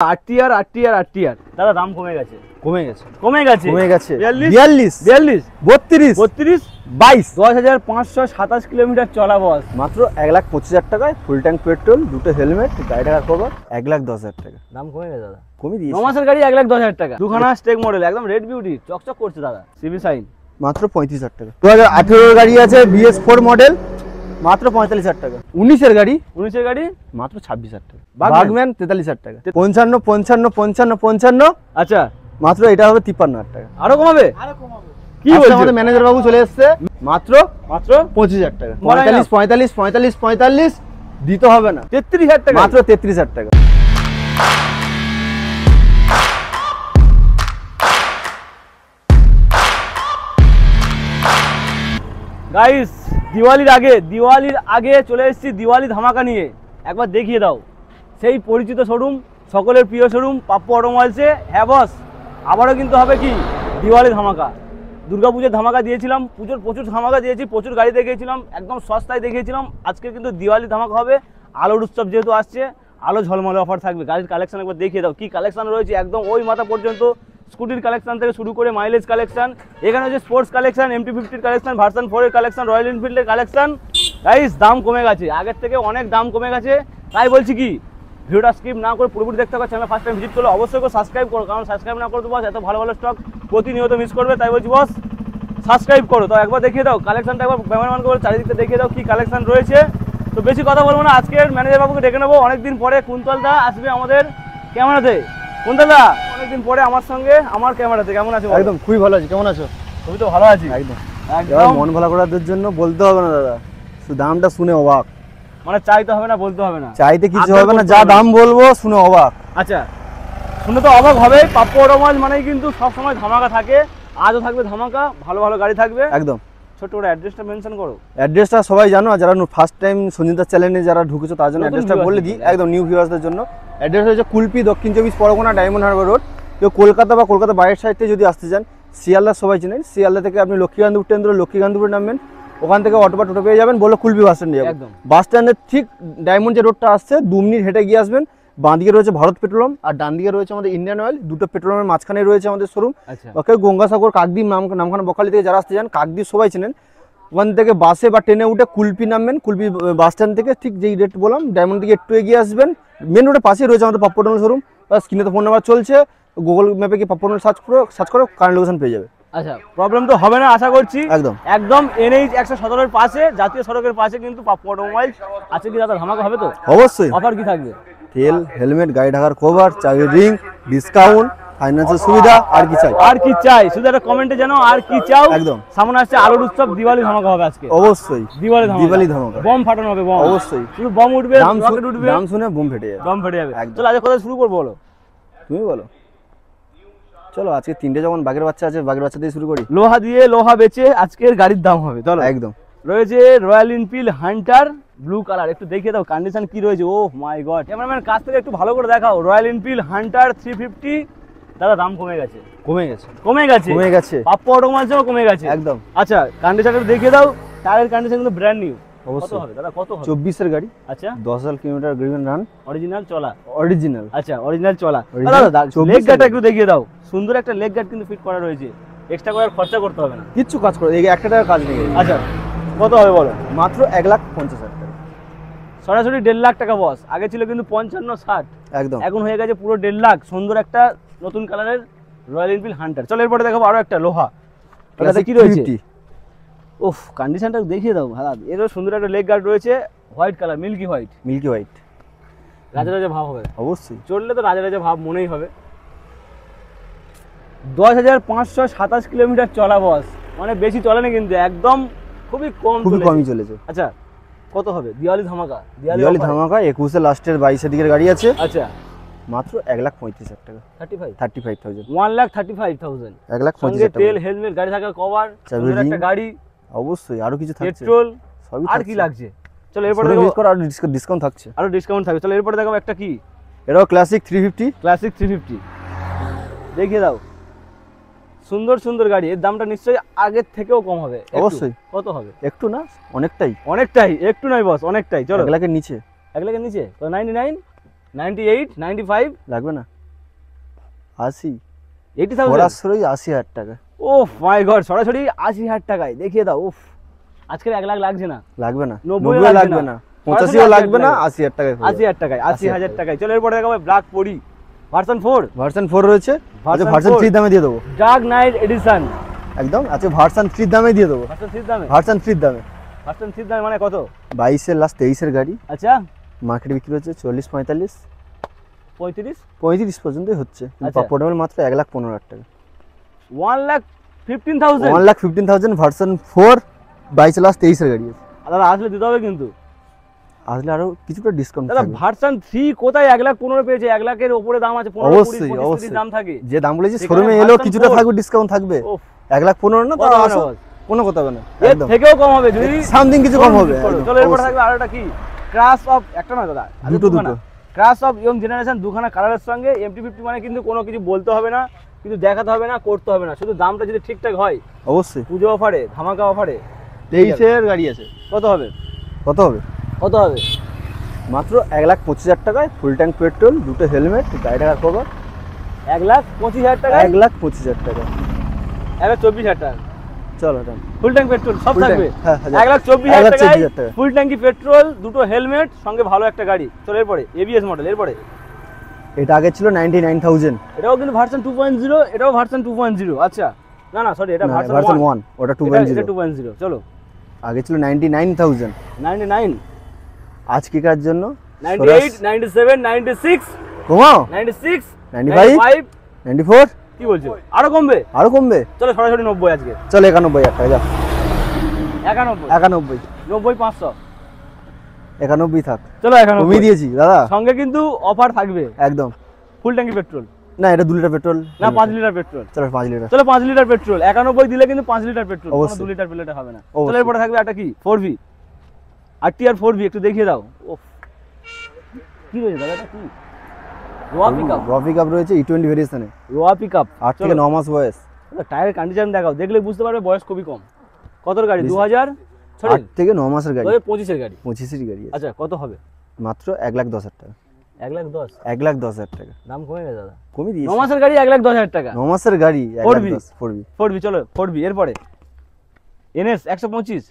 RTR RTR RTR দাদা দাম কমে গেছে কমে গেছে 42 32 32 22 10,527 কিলোমিটার চলা বস। মাত্র 1,25,000 টাকায় ফুল ট্যাঙ্ক পেট্রোল, দুটো হেলমেট, গাড়ি টাকার কভার, 1,10,000 টাকা দাম কমে গেছে দাদা, কমিয়ে দিয়েছে। 9 মাসের গাড়ি 1,10,000 টাকা, দুখানা স্টেক মডেল, একদম রেড বিউটি, চকচক করছে দাদা, সিবি সাইন, মাত্র 35,000 টাকা। 2018 গাড়ি আছে BS4 মডেল, মাত্র 45,000 টাকা। 19-এর গাড়ি মাত্র 26,000 টাকা। বাগম্যান 43,000 টাকা। 55 55 55 55 আচ্ছা মাত্র এটা হবে 53,000 টাকা। আরো কমাবে? কি বলছো? আমাদের ম্যানেজার বাবু চলে এসেছে, মাত্র 25,000 টাকা। 45 45 45 45 দিতে হবে না, 33,000 টাকা, মাত্র 33,000 টাকা। গাইস দিওয়ালির আগে চলে এসেছি দিওয়ালি ধামাকা নিয়ে। একবার দেখিয়ে দাও সেই পরিচিত শোরুম, সকলের প্রিয় শোরুম পাপ্পু অটোমোবাইলসে। হ্যাঁ বস, আবারও কিন্তু হবে কি দিওয়ালি ধামাকা। দুর্গাপুজোর ধামাকা দিয়েছিলাম, পুজোর প্রচুর ধামাকা দিয়েছি, প্রচুর গাড়ি দেখিয়েছিলাম, একদম সস্তায় দেখিয়েছিলাম। আজকে কিন্তু দিওয়ালি ধামাকা হবে, আলোর উৎসব যেহেতু আসছে, আলো ঝলমলে অফার থাকবে। গাড়ির কালেকশন একবার দেখিয়ে দাও, কি কালেকশন রয়েছে একদম ওই মাথা পর্যন্ত। স্কুটির কালেকশন থেকে শুরু করে মাইলেজ কালেকশন, এখানে হচ্ছে sports collection, MT-50 collection, version 4 এর কালেকশন, রয়্যাল এনফিল্ডের কালেকশন। গাইস দাম কমে গেছে, আগের থেকে অনেক দাম কমে গেছে। তাই বলছি কি ভিডিওটা স্কিপ না করে পুরোপুরি দেখতে হবে। চ্যানেল ফার্স্ট টাইম ভিজিট করলে অবশ্যই সাবস্ক্রাইব করো, কারণ সাবস্ক্রাইব না করতে বস এত ভালো ভালো স্টক প্রতিনিয়ত মিস করবে। তাই বলছি বস সাবস্ক্রাইব করো। তো একবার দেখিয়ে দাও কালেকশনটা, একবার ক্যামেরাম্যান করে চারিদিকটা দেখিয়ে দাও কি কালেকশন রয়েছে। তো বেশি কথা বলবো না, আজকের ম্যানেজার বাবুকে ডেকে নেবো। অনেকদিন পরে কুন্তলদা আসবে আমাদের ক্যামেরাতে। কুন্তলদা অনেকদিন পরে আমার সঙ্গে আমার ক্যামেরাতে, কেমন আছো? একদম খুবই ভালো আছি, কেমন আছো? তুমি তো ভালো আছি একদম। একদম মন ভালো করার জন্য বলতে হবে না দাদা, শুধু দামটা শুনে অবাক, মানে চাইতে হবে না, বলতে হবে না, চাইতে কিছু হবে না, যা দাম বলবো শুনে অবাক। আচ্ছা শুনে তো অবাক হবে। পাপ্পু অটোমোবাইল মানেই কিন্তু সবসময় ধামাকা থাকে, আজও থাকবে ধামাকা, ভালো ভালো গাড়ি থাকবে একদম। ছোট্ট করে অ্যাড্রেসটা মেনশন করো। অ্যাড্রেসটা সবাই জানো, আর যারা ফার্স্ট টাইম সঞ্জিতার চ্যানেলে যারা ঢুকেছো তার জন্য অ্যাড্রেসটা বলে দিই, একদম নিউ ভিউয়ার্সদের জন্য। অ্যাড্রেস হচ্ছে কুলপি, দক্ষিণ 24 পরগনা, ডায়মন্ড হারবার রোড। কেউ কলকাতা বা কলকাতা বাইরের সাইড থেকে যদি আসতে চান, শিয়ালদা সবাই চেনেন, শিয়ালদা থেকে আপনি লক্ষ্মীকান্তপুর ট্রেন ধরে লক্ষ্মীকান্তপুরে নামবেন, ওখান থেকে অটো বা টোটো পেয়ে যাবেন, বললো কুলপি বাস স্ট্যান্ডে যাবেন। বাস স্ট্যান্ডের ঠিক ডায়মন্ড যে রোডটা আসছে 2 মিনিট হেঁটে গিয়ে আসবেন। বাঁদিকে রয়েছে ভারত পেট্রোলিয়াম আর ডান দিকে রয়েছে আমাদের ইন্ডিয়ান অয়েল। দুটো পেট্রোলিয়ামের মাঝখানে রয়েছে আমাদের শোরুম। ওকে গঙ্গাসাগর, কাকদ্বীপ, নামখানা, বকখালি থেকে যারা আসতে চান, কাকদ্বীপ সবাই চেনেন, ওখান থেকে বাসে বা ট্রেনে উঠে কুলপি নামবেন। কুলপি বাস স্ট্যান্ড থেকে ঠিক যেই রেট বললাম ডায়মন্ড থেকে একটু এগিয়ে আসবেন, মেন রোডের পাশেই রয়েছে আমাদের পাপ্পু অটোমোবাইল শোরুম। স্ক্রিনে তো ফোন নাম্বার চলছে, গুগল ম্যাপে গিয়ে পাপ্পু অটোমোবাইল সার্চ করো, কারেন্ট লোকেশন পেয়ে যাবে। আচ্ছা প্রবলেম তো হবে না আশা করছি। একদম একদম NH 117 এর পাশে, জাতীয় সড়কের পাশে কিন্তু পাপ্পু অটোমোবাইল আছে। কি দাদা ধামাকা হবে তো? অবশ্যই। অফার কি থাকবে? তেল, হেলমেট, গাড়ি ঢাকার কভার, চাবির রিং, ডিসকাউন্ট, ফাইন্যান্সের সুবিধা, আর কি চাই? আর কি চাই শুধু একটা কমেন্টে জানাও আর কি চাও। একদম। সামনে আসছে আলোর উৎসব, দিওয়ালি ধামাকা হবে আজকে। অবশ্যই দিওয়ালি ধামাকা, বম ফাটানো হবে, বম অবশ্যই। শুধু বম উঠবে, রকেট উঠবে, দাম শুনে বম ফেটে যাবে, বম ফেটে যাবে। চলো আজকে কথা শুরু করবো, বলো তুমি বলো। চলো আজকে 3টে যখন বাঘের বাচ্চা আছে, বাঘের বাচ্চা দিয়ে শুরু করি। লোহা দিয়ে লোহা বেচে আজকের গাড়ির দাম হবে। চলো একদম। রয়েছে royal Enfield Hunter blue colour, একটু দেখিয়ে দাও কন্ডিশন কি রয়েছে। ও মাই গড, ক্যামেরাম্যান কাছ থেকে একটু ভালো করে দেখাও। Royal Enfield Hunter 350। দাদা দাম কমে গেছে, পাপ্পু অটোমোবাইলসও কমে গেছে একদম। আচ্ছা কন্ডিশনটা দেখিয়ে দাও, টায়ারের কন্ডিশন কিন্তু ব্র্যান্ড নিউ। কত হবে দাদা, কত হবে? 24-এর গাড়ি। আচ্ছা 10,000 কিলোমিটার গ্রিভেন রান, অরিজিনাল চলা। আচ্ছা অরিজিনাল চলা। দাদা লেগ গার্ডটা একটু দেখিয়ে দাও, সুন্দর একটা লেগ গার্ড কিন্তু ফিট করা রয়েছে, এক্সট্রা করে খরচা করতে হবে না, কিচ্ছু কাজ করে, এই 1 টাকার কাজ নেই। আচ্ছা কত হবে বলো? মাত্র 1,50,000 টাকা, সরাসরি 1.5 লাখ টাকা বস। আগে ছিল কিন্তু 55-60, একদম, এখন হয়ে গেছে পুরো 1.5 লাখ। সুন্দর একটা নতুন কালারের রয়্যাল এনফিল্ড হান্টার। চলো এরপরে দেখাবো আরো একটা লোহা, এটাতে কি রয়েছে? ওফ কন্ডিশনটা দেখিয়ে দাও ভাই। এরও সুন্দর একটা লেগ গার্ড রয়েছে, হোয়াইট কালার, মিল্কি হোয়াইট। রাজা রাজা ভাব হবে অবশ্যই, চললে তো রাজা রাজা ভাব মনেই হবে। 10,527 কিলোমিটার চলা বস, মানে বেশি চলেনি কিন্তু, একদম খুবই কমই চলেছে। আচ্ছা কত হবে? দিওয়ালি ধামাকা, দিওয়ালি ধামাকা 21 লাস্টের 22 দিকের গাড়ি আছে। আচ্ছা মাত্র 1,35,000 টাকা, 35,000, 1,35,000, 1,35,000 তেল, হেলমেট, গাড়ি থাকার কভার, একটা গাড়ি, অবশ্যই আরো কিছু থাকছে, পেট্রোল, সবই আর কি লাগছে? চলো এরপরে দেখো, ডিসকাউন্ট থাকছে, আরো ডিসকাউন্ট থাকবে। চলো এরপরে দেখাবো একটা কি, এটাও ক্লাসিক 350। দেখিয়ে দাও, সুন্দর সুন্দর গাড়ি। এর দামটা নিশ্চয়ই আগের থেকেও কম হবে। অবশ্যই। কত হবে? একটু না, অনেকটাই, একটু নয় বস, অনেকটাই। চলো 1 লাখের নিচে, 1 লাখের নিচে 99, 98, 95, লাগবে না 80 80,000 সরাসরি 80,000 টাকা। ওফ মাই গড, সরাসরি 80,000 টাকায় দেখিয়ে দাও। উফ, আজকের 1 লাখ লাগছে না, লাগবে না 90 90 লাগবে না 85ও লাগবে না 80,000 টাকায় 80,000 টাকায় 80,000 টাকায়। চলো এরপরে দেখাবো ব্ল্যাক পরি ভার্সন 4, ভার্সন 4 রয়েছে, আচ্ছা Version ভার্সন 4 3 দামে দিয়ে দেবো ডার্ক নাইট এডিশন। একদম, আচ্ছা ভার্সন 3 দামে দিয়ে দেবো, ভার্সন 3 দামে, ভার্সন 3 দামে। ভার্সন 3 দামে মানে কত? 22 এর লাস্ট 23 এর গাড়ি, আচ্ছা মার্কেটে বিক্রি হচ্ছে 40-45 35, 35 পর্যন্তই হচ্ছে, কিন্তু আচ্ছা। পাপড় মাত্র 1,15,000 টাকা। 1,15,000। 1,15,000 ভার্সন 4 22 লাস্ট 23 এর গাড়ি আছে। দাদা আসলে দিতে হবে কিন্তু। আসলে আরো কিছুটা ডিসকাউন্ট দাদা থাকবে। ভার্সন 3 কোথায় 1,15,000 পেয়েছে? 1 লাখের উপরে দাম আছে, 15, 20, অবশ্যই 25 অবশ্যই দাম থাকে। যে দাম বলেছি সেখানে শোরুমে এলেও version কিছুটা 4 থাকবে, ডিসকাউন্ট থাকবে। ওফ, 1,15,000 না তো কত হবে আসো, না বল? কোনো কথা হবে না, এর একদম থেকেও কম হবে যদি সামথিং কিছু কম হবে। চলো একদম, এরপর অবশ্যই। থাকবে আরেকটা কি, ক্রাশ অফ, একটা না দাদা, দুটো। ক্রাশ অফ ইয়ং জেনারেশন, দুখানা কালারের সঙ্গে MT-50 মানে কিন্তু কোনো কিছু বলতে হবে না, কিন্তু দেখাতে হবে না, করতে হবে না, শুধু দামটা যদি ঠিকঠাক হয়। অবশ্যই পুজো অফারে, ধামাকা অফারে 23 এর গাড়ি আছে। কত হবে? কত হবে? কত হবে? মাত্র 1,25,000 টাকায় ফুল ট্যাঙ্ক পেট্রোল, দুটো হেলমেট, গাড়ি টাকার কভার, 1,25,000 টাকা, 1,25,000 টাকা। 1,24,000 টাকা চলো ডান। ফুল ট্যাঙ্ক পেট্রোল সব Full থাকবে। tank, হ্যাঁ, 1,24,000 টাকায় 1,24,000 টাকা। ফুল ট্যাঙ্কি পেট্রোল, দুটো হেলমেট, সঙ্গে ভালো একটা গাড়ি। চলো এরপরে ABS মডেল, এরপরে এটা আগে ছিল 99,000, এটাও কিন্তু ভার্সন 2.0, এটাও ভার্সন 2.0। আচ্ছা না না সরি, এটা ভার্সন ভার্সন 1, 1, ওটা এটা 2.0। 2.0। চলো আগে ছিল 99,000, 99, আজকেকার জন্য 98, 97, 96, কমাও 96, 95, 95, 94, কি বলছো আরো কমবে? আরো কমবে। চলো সরাসরি 90 আজকে। চলো 91,000 টাকা, যা 91, 91, 90, 500। 91 থাক, চলো 91 কমিয়ে দিয়েছি দাদা, সঙ্গে কিন্তু অফার থাকবে, একদম। ফুল ট্যাঙ্কি পেট্রোল না এটা 2 লিটার পেট্রোল না 5 লিটার পেট্রোল। চলো 5 লিটার। চলো 5 লিটার পেট্রোল, 91 দিলে কিন্তু 5 লিটার পেট্রোল, কোনো অবশ্যই। 2 লিটার প্লেটে হবে না। অবশ্যই। চলো এরপরে থাকবে একটা কি 4V, RTR 4V, একটু দেখিয়ে দাও। ওফ, কি রয়েছে দাদা, এটা কি? রোয়া পিকআপ, রফ পিকআপ রয়েছে E20 ভেরিয়েশনে, রোয়া পিকআপ। 8 থেকে 9 মাস বয়স, টায়ারের কন্ডিশন দেখাও, দেখলে বুঝতে পারবে বয়স খুবই কম। কতর গাড়ি? 2000, 8 থেকে 9 মাসের গাড়ি, 2025 এর গাড়ি। 25 এর গাড়ি আছে। আচ্ছা কত হবে? মাত্র 1,10,000 টাকা, 1,10,000। 1,10,000 টাকা দাম কমে গেছে দাদা, কমিয়ে 9 দিয়েছি। মাসের গাড়ি 1,10,000 টাকা। 9 মাসের গাড়ি 1,10,000 4V। 4V, চলো 4V এরপরে NS 125।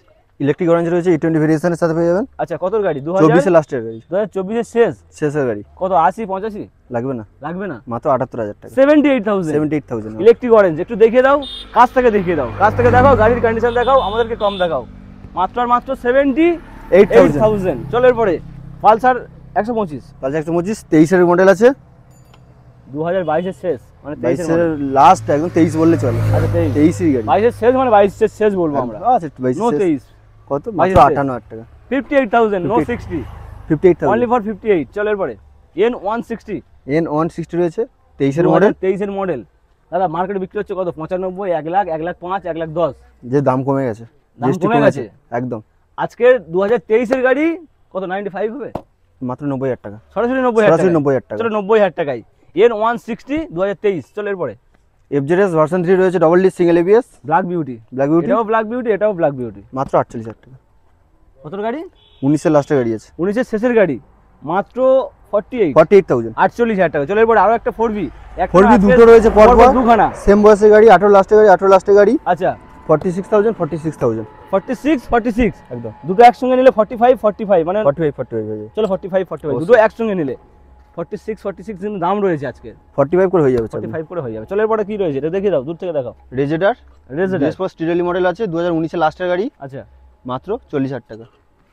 ইলেকট্রিক অরেঞ্জ রয়েছে E20 ভেরিয়েশনের সাথে পেয়ে যাবেন। আচ্ছা কতর গাড়ি? 24 এর লাস্টের গাড়ি, 2024 এর শেষ। শেষের গাড়ি। কত? 80, 85 লাগবে না, লাগবে না, মাত্র 78,000 টাকা, 78,000। 78,000। ইলেকট্রিক অরেঞ্জ, একটু দেখিয়ে দাও, কাছ থেকে দেখিয়ে দাও, কাছ থেকে দেখাও, গাড়ির কন্ডিশন দেখাও, আমাদেরকে কম দেখাও। মাত্র আর মাত্র 78,000। চলো এরপরে পালসার 125, পালসার 125 23 এর মডেল আছে, 2022 এর শেষ, মানে 23 22 এর লাস্ট, একদম 23 বললে চলে। আচ্ছা 23, 23 এর গাড়ি 22 এর শেষ, মানে 22 এর শেষ বলবো আমরা, আচ্ছা 22 নো শেষ। 23। কত? 22 মাত্র শেষ। 58,000 টাকা, 58,000, নো 58,000 60, 58,000। Only for 58। চলো এরপরে N160, N160 রয়েছে 23 এর মডেল, 23 এর মডেল। দাদা মার্কেটে বিক্রি হচ্ছে কত? 95, 1 লাখ, 1 লাখ 5, 1 লাখ 10। যে দাম কমে গেছে, দাম GST কমে গেছে। একদম। আজকে 2023 এর গাড়ি কত? 95 হবে, মাত্র 90,000 টাকা, সরাসরি 90,000 সরাসরি টাকা। 90,000 টাকা। চলো 90,000 টাকায় N160 2023। চলো এরপরে FZS ভার্সন 3 রয়েছে, double D single ABS, black beauty, black beauty, এটাও ব্ল্যাক বিউটি, এটাও ব্ল্যাক বিউটি। মাত্র 48,000 টাকা। কতর গাড়ি? 19 এর লাস্টের গাড়ি আছে, 19 এর শেষের গাড়ি, মাত্র 48, 48,000। 48,000 টাকা। চলো এরপরে আরো একটা 4V, 4V দুটো রয়েছে পরপর, দুখানা। সেম বয়সের গাড়ি, 18 লাস্টের গাড়ি, 18 লাস্টের গাড়ি, আচ্ছা 46,000, 46,000 46, একদম। দুটো একসঙ্গে নিলে 45, মানে 45 হয়ে যাবে, চলো 45, দুটো একসঙ্গে নিলে 46 কিন্তু দাম রয়েছে আজকে, 45 করে হয়ে যাবে। 45 করে হয়ে যাবে। চলো এরপরে কি রয়েছে এটা দেখিয়ে দাও, দূর থেকে দেখাও। রেজেডার রেজেডার, স্টিরালি মডেল আছে, 2019 এর লাস্টের গাড়ি, আচ্ছা মাত্র 40,000 টাকা।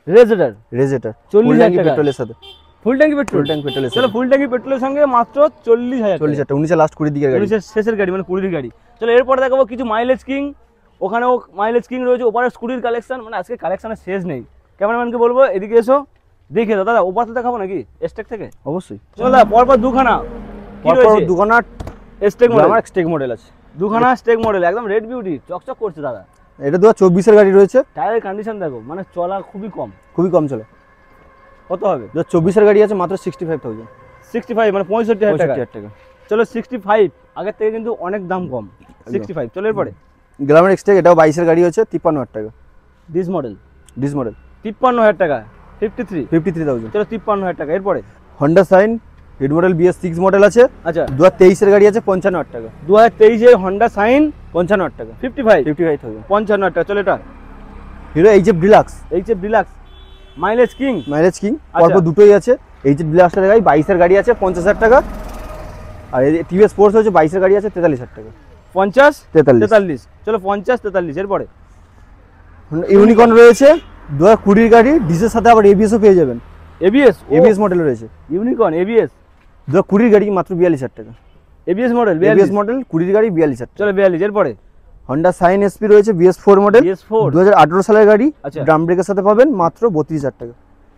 রেজেডার রেজেডার 40,000 টাকা পেট্রোলের সাথে, ফুল ট্যাঙ্কি পেট্রোল। ফুল ট্যাঙ্ক পেট্রোলের চলো সাথে ফুল ট্যাঙ্কি পেট্রোলের সঙ্গে মাত্র 40,000, 40,000 টাকা। 19 এর লাস্ট 20 দিকের গাড়ি, 19 এর শেষের গাড়ি, মানে 20 গাড়ি। চলো এরপরে দেখাবো কিছু মাইলেজ কিং, ওখানেও মাইলেজ কিং রয়েছে, ওপারে স্কুটির কালেকশন, মানে আজকে কালেকশনের শেষ নেই। ক্যামেরাম্যানকে বলবো এদিকে এসো, দেখে দাও। দাদা ওপার তো দেখাবো নাকি স্টেক থেকে? অবশ্যই। চলো দাদা পরপর দুখানা কি পরপর রয়েছে? দুখানা স্টেক মডেল, আমার স্টেক মডেল আছে, দুখানা স্টেক মডেল, একদম রেড বিউটি, চকচক করছে দাদা। এটা 2024 এর গাড়ি রয়েছে, টায়ারের কন্ডিশন দেখো, মানে চলা খুবই কম। খুবই কম চলে। কত হবে? 2024 এর গাড়ি আছে, মাত্র 65,000, 65, মানে 65,000 টাকা। 65,000 টাকা। চলো 65, আগের থেকে কিন্তু অনেক দাম কম, 65। চলো এরপরে গ্ল্যামার এক্সটেক, এটাও 22 এর গাড়ি হচ্ছে, 53,000 টাকা। ডিস মডেল, ডিস মডেল 53,000 টাকা, 53, 53,000। চলো 53,000 টাকা। এরপরে হন্ডা সাইন হিট মডেল BS6 মডেল আছে। আচ্ছা 2023 এর গাড়ি আছে 55,000 টাকা। 2023 এর হন্ডা সাইন 55,000 টাকা। 55,000 55,000 টাকা। চলো এটা hero HF deluxe. HF deluxe mileage king. Mileage king পরপর দুটোই আছে। HF ডিলাক্সের গাড়ি 22 এর গাড়ি আছে 50,000 টাকা। আর টিভিএস স্পোর্টস হচ্ছে 22 এর গাড়ি আছে 43,000 টাকা। 50 43। চলো 50 43 এরপরে ইউনিকর্ন রয়েছে 2020 এর গাড়ি, ডিসের সাথে আবার এবিএসও পেয়ে যাবেন। এবিএস মডেল রয়েছে। ইউনিকর্ন এবিএস 2020 এর গাড়ি মাত্র 42,000 টাকা। এবিএস মডেল 20 এর গাড়ি 42,000 টাকা। চলো 42 এরপরে হন্ডা সাইন SP রয়েছে BS4 মডেল, BS4 2018 সালের গাড়ি। আচ্ছা। ড্রাম ব্রেকের সাথে পাবেন মাত্র 32,000 টাকা।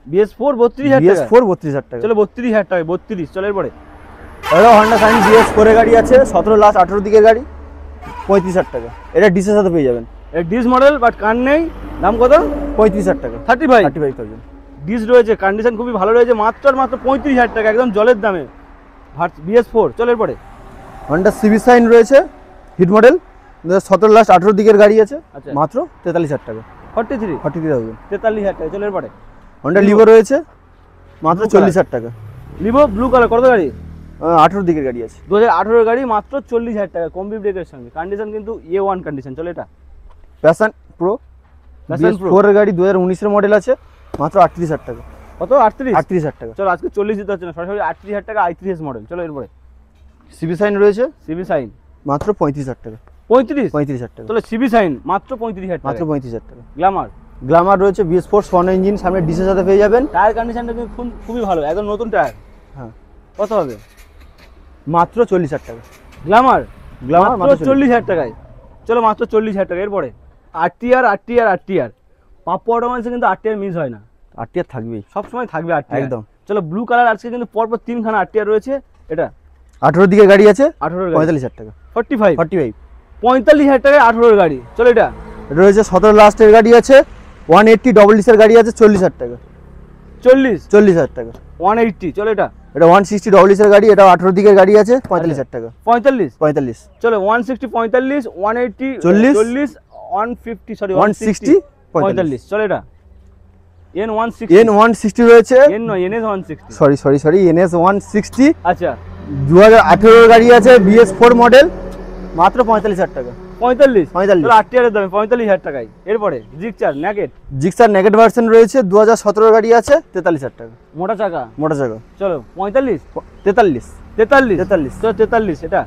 BS4 32,000 টাকা। BS4 32,000 টাকা। চলো 32,000 টাকা 32। চলো এরপরে এটা হন্ডা সাইন BS4 এর গাড়ি আছে 17 লাস্ট 18 দিকের গাড়ি 35,000 টাকা। এটা ডিসের সাথে পেয়ে যাবেন। এটা ডিস মডেল বাট কান নেই, দাম কত? 35,000 টাকা। 35,000 ডিস রয়েছে, কন্ডিশন খুবই ভালো রয়েছে, মাত্র 35,000 টাকা, একদম জলের দামে BS4। চলো এরপরে হন্ডা সিভি সাইন রয়েছে হিট মডেল 17 লাস্ট 18 দিকের গাড়ি আছে আচ্ছা। মাত্র 43,000 টাকা। 43,000 43,000 টাকা। চলো এরপরে হন্ডা লিভো রয়েছে মাত্র 40,000 টাকা। লিভো ব্লু কালার কত গাড়ি? 18 দিকের গাড়ি আছে 2018 গাড়ি মাত্র 40,000 টাকা, কম্বি ব্রেকের সঙ্গে, কন্ডিশন কিন্তু A1 কন্ডিশন। চলো এটা প্যাশন প্রো BS4 এর গাড়ি 2019 এর মডেল আছে মাত্র 38,000 টাকা। কত? 38,000 টাকা। চলো আজকে 40 দিতে হচ্ছে না, সরাসরি 38,000 টাকা i3s মডেল। চলো এরপরে সিভি সাইন রয়েছে সিবি সাইন মাত্র 35,000 টাকা। 35,000 টাকা। চলো সিবি সাইন মাত্র 35,000 মাত্র টাকা। 35,000 টাকা। গ্ল্যামার রয়েছে BS4 সন ইঞ্জিন, সামনে ডিসের সাথে পেয়ে যাবেন। টায়ার কন্ডিশনটা কিন্তু খুবই ভালো, একদম নতুন টায়ার। হ্যাঁ কত হবে? মাত্র 40,000 টাকা। গ্ল্যামার মাত্র মাত্র 40,000 টাকায়। চলো মাত্র 40,000 টাকা। এরপরে আরটিআর পাপ্পু অটোমোবাইলসে কিন্তু আরটিআর মিস হয় না, আরটিআর থাকবেই, সবসময় থাকবে আরটিআর একদম। চলো ব্লু কালার আজকে কিন্তু পরপর 3খানা আরটিআর রয়েছে। এটা 18 দিকের গাড়ি আছে 45,000 টাকা। 45 45,000 টাকায় 18 গাড়ি। চলো এটা রয়েছে 17 লাস্টের গাড়ি আছে 180 ডবল ডিসের গাড়ি আছে 40,000 টাকা। 40,000 টাকা। 180। চলো এটা 160 ডবল ডিসের গাড়ি, এটা 18 দিকের গাড়ি আছে 45,000 টাকা। 45। চলো 160 45 180 40 150 সরি 160 45। চলো এটা N160 রয়েছে, NS 160 সরি NS 160। আচ্ছা 2018 গাড়ি আছে BS4 মডেল মাত্র 45,000 টাকা। 45। চলো আরটিআর দামে 45,000 টাকায়। এরপরে জিক্সার নেগেট ভার্সন রয়েছে 2017 গাড়ি আছে 43,000 টাকা। মোটা চাকা চলো 45 43। চলো 43। এটা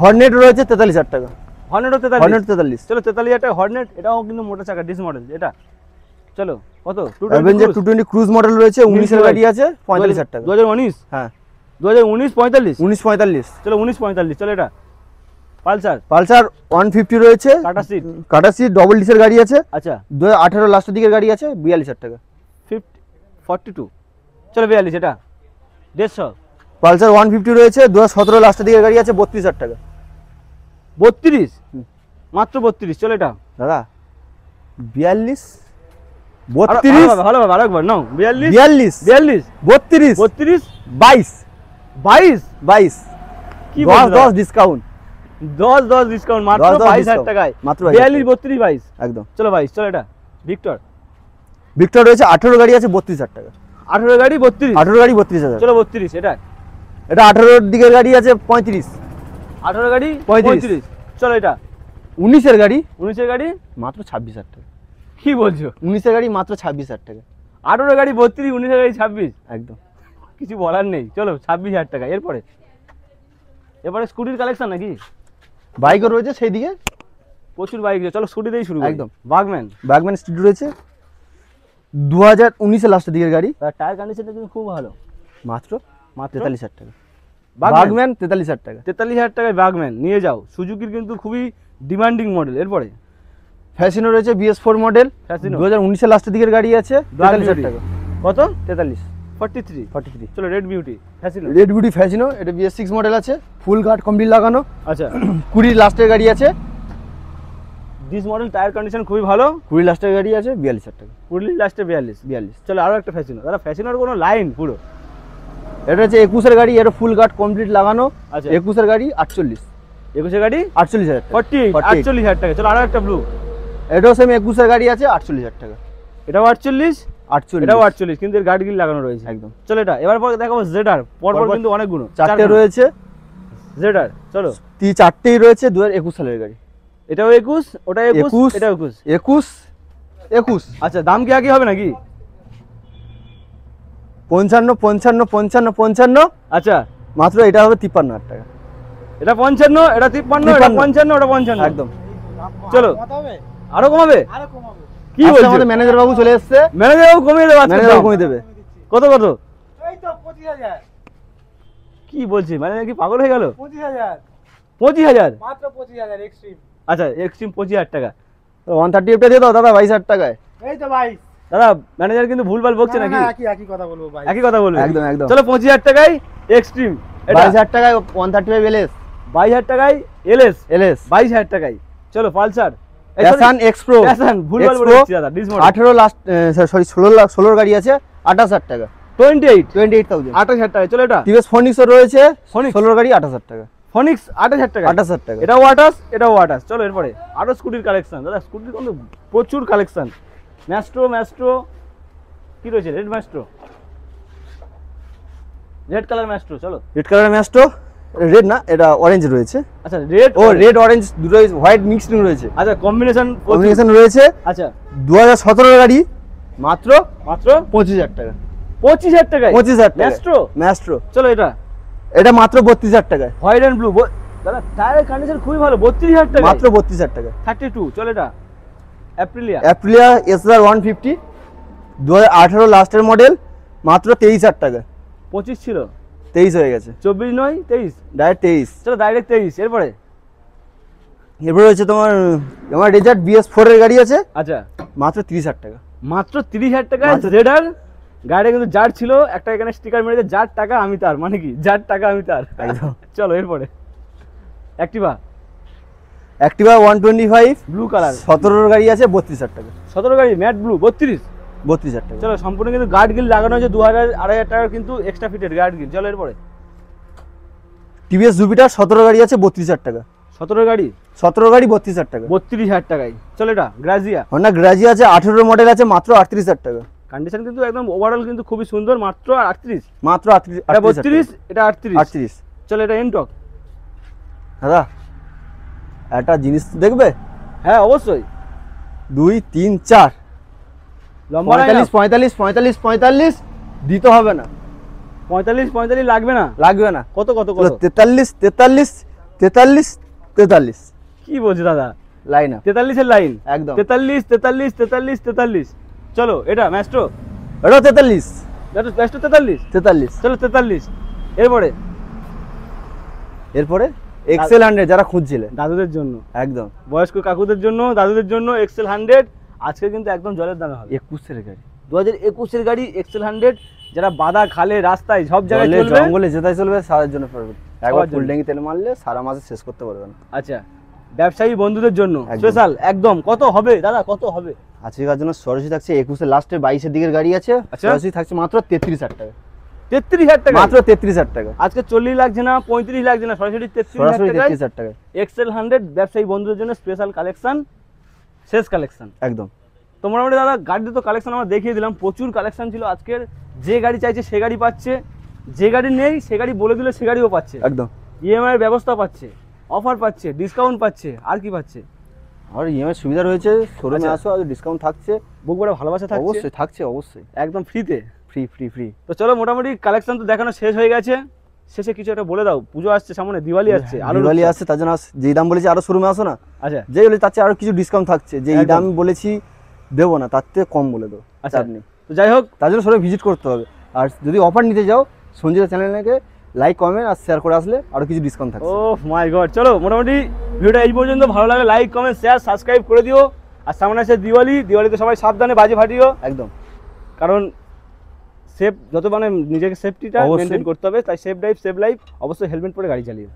হর্নেট রয়েছে 43,000 টাকা। হর্নেটও 43। চলো 43,000 টাকা হর্নেট, এটাও কিন্তু মোটা চাকা ডিস মডেল। এটা চলো কত? অ্যাভেঞ্জার 220 ক্রুজ মডেল রয়েছে 19 এর গাড়ি আছে 45,000 টাকা। 2019 হ্যাঁ 2019 45। 1945। চলো 1945। চলো এটা পালসার 150 রয়েছে কাটা সিট ডবল ডিসের গাড়ি আছে। আচ্ছা 2018 লাস্টের দিকের গাড়ি আছে 42,000 টাকা। 42। চলো 42। এটা 150। পালসার 150 রয়েছে 2017 লাস্টের দিকের গাড়ি আছে 32,000 টাকা। 32 মাত্র 32। চলো এটা দাদা 42 ভালো একবার নাও 42 32 22 কি 10 ডিসকাউন্ট 10 ডিসকাউন্ট মাত্র 22,000 টাকায়। মাত্র 42 32 22 একদম। চলো 22। চলো এটা ভিক্টর রয়েছে 18 গাড়ি আছে 32,000 টাকা। 18 গাড়ি 32,000। চলো 32। এটা 18 দিকের গাড়ি আছে 35। 18 গাড়ি 35। চলো এটা 19 এর গাড়ি মাত্র 26,000 টাকা। কি বলছো? 19 এর গাড়ি মাত্র 26,000 টাকা। 18 গাড়ি 32, 19 গাড়ি 26, একদম কিছু বলার নেই। চলো 26,000 টাকা। এরপরে স্কুটির কালেকশন নাকি? বাইকও রয়েছে সেই দিকে, প্রচুর বাইক। চলো স্কুটি দিয়েই শুরু একদম। বাগম্যান স্কুটি রয়েছে 2019 এর লাস্টের দিকের গাড়ি, তার টায়ার কন্ডিশনটা কিন্তু খুব ভালো। মাত্র 43,000 টাকা। বাগম্যান 43,000 টাকা। 43,000 টাকায় বাগম্যান নিয়ে যাও। সুজুকির কিন্তু খুবই ডিমান্ডিং মডেল। এরপরে ফ্যাসিনো রয়েছে BS4 মডেল 2019 এর লাস্টের দিকের গাড়ি আছে 43,000 টাকা। কত? 43। চলো রেড বিউটি ফ্যাসিনো, এটা BS6 মডেল আছে, ফুল গার্ড কমপ্লিট লাগানো। আচ্ছা 20 লাস্টের গাড়ি আছে, দিস মডেল টায়ার কন্ডিশন খুবই ভালো। 20 লাস্টের গাড়ি আছে 42,000 টাকা। 20 লাস্টে 42। চলো আরো একটা ফ্যাসিনো, দাদা ফ্যাসিনোর কোনো লাইন পুরো। এটা হচ্ছে 21 এর গাড়ি, এটা ফুল গার্ড কমপ্লিট লাগানো। আচ্ছা 21 এর গাড়ি 48। 21 এর গাড়ি 48,000 টাকা। 48,000 টাকা। চলো আরো একটা ব্লু, এটাও সেম 21 এর গাড়ি আছে 48,000 টাকা। এটাও 48 48 এটাও 48, কিন্তু এর গার্ড গ্রিল লাগানো রয়েছে। একদম। চলো এটা এবার পর দেখাবো জেডার, পরপর কিন্তু অনেকগুলো চারটে রয়েছে জেডার। চলো চারটেই রয়েছে 2021 সালের গাড়ি। এটাও 21, ওটা 21, এটাও 21। 21। আচ্ছা দাম কি একই হবে নাকি? 55 55 55 55। আচ্ছা মাত্র এটা হবে 53,000 টাকা। এটা 55, এটা 53, এটা 55, ওটা 55 একদম। চলো আরো কমাবে? কি বলছো? আমাদের ম্যানেজার বাবু চলে এসেছে, ম্যানেজার বাবু কমিয়ে দেবে, আজকে ম্যানেজার বাবু কমিয়ে দেবে। কত কত? এই তো 25,000। কি বলছিস, ম্যানেজার কি পাগল হয়ে গেল? 25,000 25,000 মাত্র 25,000 এক্সট্রিম। আচ্ছা এক্সট্রিম 25,000 টাকা। 130 টা দিয়ে দাও দাদা 22,000 টাকায়। এই তো ভাই দাদা ম্যানেজার কিন্তু ভুলভাল বকছে নাকি? একই কথা বলবো ভাই, একই কথা বলবে। একদম একদম। চলো 25,000 টাকায় এক্সট্রিম, 22,000 টাকায় 135 LS। 22,000 টাকায় এলএস, LS 22,000 টাকায়। চলো Pulsar, passion x pro, passion ভুলভাল বলে দিচ্ছি দাদা, ডিসমোড 18 লাস্ট, সরি 16 গাড়ি আছে 28,000 টাকা। 28,000 28,000 টাকায়। চলো এটা টিভিএস ফোনিক্স রয়েছে, Phoenix। 16 গাড়ি 28,000 টাকা। ফনিক্স 28,000 টাকা। 28,000 টাকা। এটাও 28, এটাও 28। চলো এরপরে আরো স্কুটির কালেকশন দাদা, স্কুটির কিন্তু প্রচুর কালেকশন। ম্যাস্ট্রো কি রয়েছে? Red Maestro, red colour Maestro. চলো রেড কালার ম্যাস্ট্রো, রেড না এটা অরেঞ্জ রয়েছে। আচ্ছা রেড ও রেড অরেঞ্জ দুটো হোয়াইট মিক্সড রয়েছে, আচ্ছা কম্বিনেশন কম্বিনেশন রয়েছে। আচ্ছা 2017 গাড়ি মাত্র মাত্র 25,000 টাকা। 25,000 টাকায় 25,000 টাকা ম্যাস্ট্রো। ম্যাস্ট্রো। চলো এটা এটা মাত্র 32,000 টাকায়। হোয়াইট এন্ড ব্লু দাদা, টায়ারের কন্ডিশন খুবই ভালো। 32,000 টাকা মাত্র 32,000 টাকা। 32। চলো এটা অ্যাপ্রিলিয়া SR 150 2018 লাস্টের মডেল, মাত্র 23,000 টাকা। 25 ছিল, 23 হয়ে গেছে, 24 নয় 23, ডাইরেক্ট 23। চলো ডাইরেক্ট 23। এরপরে এরপরে হচ্ছে তোমার রেজার্ট BS4 এর গাড়ি আছে, আচ্ছা মাত্র 30,000 টাকা। মাত্র 30,000 টাকা মাত্র- জেডার। গাড়ি কিন্তু যার ছিল একটা, এখানে স্টিকার মেরেছে যার টাকা আমি তার, মানে কি যার টাকা আমি তার। একদম। চলো এরপরে অ্যাক্টিভা অ্যাক্টিভা 125 ব্লু কালার, 17 গাড়ি আছে 32,000 টাকা। 17 গাড়ি ম্যাট ব্লু 32। 32,000 টাকা। চলো সম্পূর্ণ কিন্তু গার্ড গিল লাগানো হয়েছে, 2,000 2,500 টাকার কিন্তু এক্সট্রা ফিটেড গার্ড গিল। চলো এরপরে টিভিএস জুপিটার 17 গাড়ি আছে 32,000 টাকা। 17 গাড়ি 17 গাড়ি 32,000 টাকা। 32,000 টাকায়। চলো এটা গ্রাজিয়া, হন্ডা গ্রাজি আছে 18 মডেল আছে মাত্র 38,000 টাকা। কন্ডিশন কিন্তু একদম ওভারঅল কিন্তু খুবই সুন্দর, মাত্র 38। মাত্র এটা 38,000 টাকা। 32, এটা 38। 38। চলো এটা এনটক। দাদা একটা জিনিস দেখবে? হ্যাঁ অবশ্যই, 2 3 4 লম্বা 45 45 45 45 দিতে হবে না, 45 লাগবে না, লাগবে না। কত কত কত? 43 43 43 43 কি বলছো দাদা? লাইন আপ 43 এর লাইন একদম। 43 43 43 43। চলো এটা ম্যাস্ট্রো, এটা 43 ম্যাস্ট্রো 43। 43। চলো 43। এরপরে এরপরে এক্সেল 100 যারা খুঁজছিলে দাদুদের জন্য, একদম বয়স্ক কাকুদের জন্য, দাদুদের জন্য এক্সেল 100 আজকে কিন্তু একদম জলের দামে হবে। 21 এর গাড়ি, 2021 এর গাড়ি এক্সেল 100, যারা বাদা খালে রাস্তায় সব জায়গায় জলে চলবে। জঙ্গলে যেটাই চলবে সারার জন্য পারবে। একবার জন্য। ফুল ট্যাঙ্কি তেল মারলে সারা মাসে শেষ করতে পারবে না। আচ্ছা ব্যবসায়ী বন্ধুদের জন্য একদম। স্পেশাল একদম। কত হবে দাদা, কত হবে? আজকের জন্য সরাসরি থাকছে 21 এর লাস্টে 22 এর দিকের গাড়ি আছে, আচ্ছা। সরাসরি থাকছে মাত্র 33,000 টাকা। 33,000 টাকা মাত্র 33,000 টাকা। আজকে 40 লাগছে না, 35 লাগছে না, সরাসরি 33,000 সরাসরি টাকায় 33,000 টাকা। এক্সেল 100 ব্যবসায়ী বন্ধুদের জন্য স্পেশাল কালেকশন, শেষ কালেকশন। একদম। তো মোটামুটি দাদা গাড়িতে তো কালেকশন আমরা দেখিয়ে দিলাম, প্রচুর কালেকশন ছিল আজকের। যে গাড়ি চাইছে সে গাড়ি পাচ্ছে, যে গাড়ি নেই সে গাড়ি বলে দিলে সে গাড়িও পাচ্ছে, একদম। ইএমআই এর ব্যবস্থা পাচ্ছে, অফার পাচ্ছে, ডিসকাউন্ট পাচ্ছে, আর কি পাচ্ছে? আর ইএমআই সুবিধা রয়েছে, শোরুমে আচ্ছা। আসো, আর ডিসকাউন্ট থাকছে। বুক বড় ভালোবাসা থাকছে, অবশ্যই থাকছে, অবশ্যই একদম ফ্রিতে। Free free free. তো চলো মোটামুটি কালেকশন তো দেখানো শেষ হয়ে গেছে, শেষে কিছু একটা বলে দাও। পুজো আসছে সামনে, দিওয়ালি আসছে, আরো দিওয়ালি আসছে, তার জন্য যেই দাম বলেছি আরো শোরুমে আসো না, আচ্ছা যেই বলেছি তার চেয়ে আরো কিছু ডিসকাউন্ট থাকছে। যেই একদম। দাম বলেছি দেবো না, তার থেকে কম বলে দেবো। আচ্ছা আপনি তো যাই হোক, তার জন্য সবাই ভিজিট করতে হবে। আর যদি অফার নিতে যাও সঞ্জিতা চ্যানেলকে লাইক কমেন্ট আর শেয়ার করে আসলে আরো কিছু ডিসকাউন্ট থাকছে। ও মাই গড। চলো মোটামুটি ভিডিওটা এই পর্যন্ত, ভালো লাগে লাইক কমেন্ট শেয়ার সাবস্ক্রাইব করে দিও। আর সামনে আছে দিওয়ালি, দিওয়ালিতে সবাই সাবধানে বাজি ফাটিও, একদম। কারণ সেফ যত মানে নিজেকে সেফটিটা অবশ্যই। মেনটেন করতে হবে, তাই সেফ ড্রাইভ সেভ লাইফ, অবশ্যই হেলমেট পরে গাড়ি চালিও।